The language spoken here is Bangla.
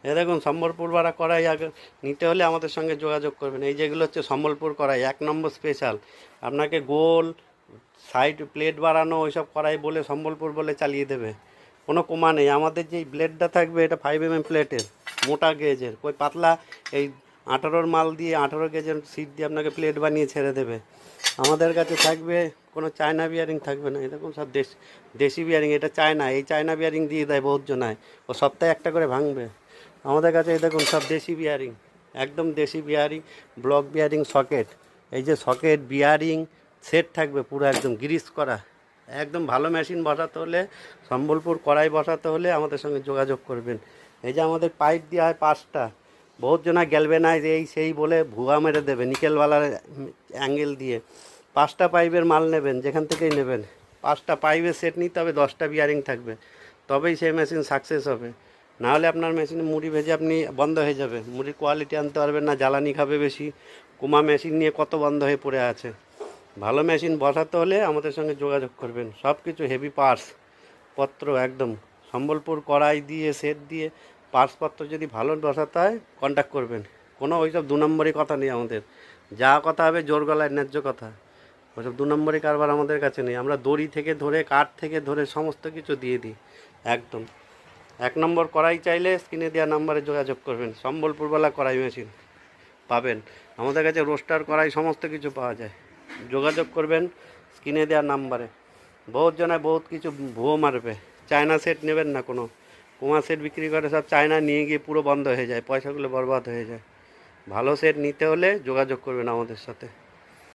এ দেখুন সম্বলপুর বাড়া কড়াই আগে নিতে হলে আমাদের সঙ্গে যোগাযোগ করবেন। এই যেগুলো হচ্ছে সম্বলপুর কড়াই 1 নম্বর স্পেশাল। আপনাকে গোল সাইড প্লেট বাড়ানো ওইসব কড়াই বলে সম্বলপুর বলে চালিয়ে দেবে, কোনো কমা নেই। আমাদের যেই ব্লেডটা থাকবে এটা 5 mm প্লেটের, মোটা গেজের, ওই পাতলা এই 18-র মাল দিয়ে 18 গেজের সিট দিয়ে আপনাকে প্লেট বানিয়ে ছেড়ে দেবে। আমাদের কাছে থাকবে কোনো চায়না বিয়ারিং থাকবে না, এরকম সব দেশি বিয়ারিং। এটা চায়না, এই চায়না বিয়ারিং দিয়ে দেয় বহুত জনায়, ও সপ্তাহে একটা করে ভাঙবে। আমাদের কাছে এই দেখুন সব দেশি বিয়ারিং, একদম দেশি বিয়ারিং, ব্লক বিয়ারিং সকেট। এই যে সকেট বিয়ারিং সেট থাকবে পুরো একদম গ্রিস করা। একদম ভালো মেশিন বসাতে হলে, সম্বলপুর কড়াই বসাতে হলে আমাদের সঙ্গে যোগাযোগ করবেন। এই যে আমাদের পাইপ দেওয়া হয় 5টা, বহুত জনা গ্যালভেনাইজ এই সেই বলে ভুয়া মেরে দেবে নিকেলওয়ালার অ্যাঙ্গেল দিয়ে। 5টা পাইপের মাল নেবেন, যেখান থেকেই নেবেন 5টা পাইপের সেট নিতে হবে, 10টা বিয়ারিং থাকবে, তবেই সেই মেশিন সাকসেস হবে। নাহলে আপনার মেশিনে মুড়ি ভেজে আপনি বন্ধ হয়ে যাবে, মুড়ির কোয়ালিটি আনতে পারবেন না, জ্বালানি খাবে বেশি। কুমা মেশিন নিয়ে কত বন্ধ হয়ে পড়ে আছে। ভালো মেশিন বসাতে হলে আমাদের সঙ্গে যোগাযোগ করবেন। সব কিছু হেভি পার্টস পত্র একদম সম্বলপুর কড়াই দিয়ে সেট দিয়ে পার্টসপত্র যদি ভালো বসাতে হয় কন্ট্যাক্ট করবেন। কোনো ওইসব 2 নম্বরই কথা নেই আমাদের, যা কথা হবে জোর গলায় ন্যায্য কথা। ওইসব 2 নম্বরই কারবার আমাদের কাছে নেই। আমরা দড়ি থেকে ধরে কাঠ থেকে ধরে সমস্ত কিছু দিয়ে দিই একদম। 1 নম্বর কড়াই চাইলে স্ক্রিনে দেওয়া নাম্বারে যোগাযোগ করবেন, সম্বলপুরওয়ালা কড়াই মেশিন পাবেন। আমাদের কাছে রোস্টার কড়াই সমস্ত কিছু পাওয়া যায়, যোগাযোগ করবেন স্ক্রিনে দেওয়া নাম্বারে। বহুত জনায় বহুত কিছু ভুয়ো মারবে। চায়না সেট নেবেন না, কোনো কুমা সেট বিক্রি করে সব চায়না নিয়ে গিয়ে পুরো বন্ধ হয়ে যায়, পয়সাগুলো বরবাদ হয়ে যায়। ভালো সেট নিতে হলে যোগাযোগ করবেন আমাদের সাথে।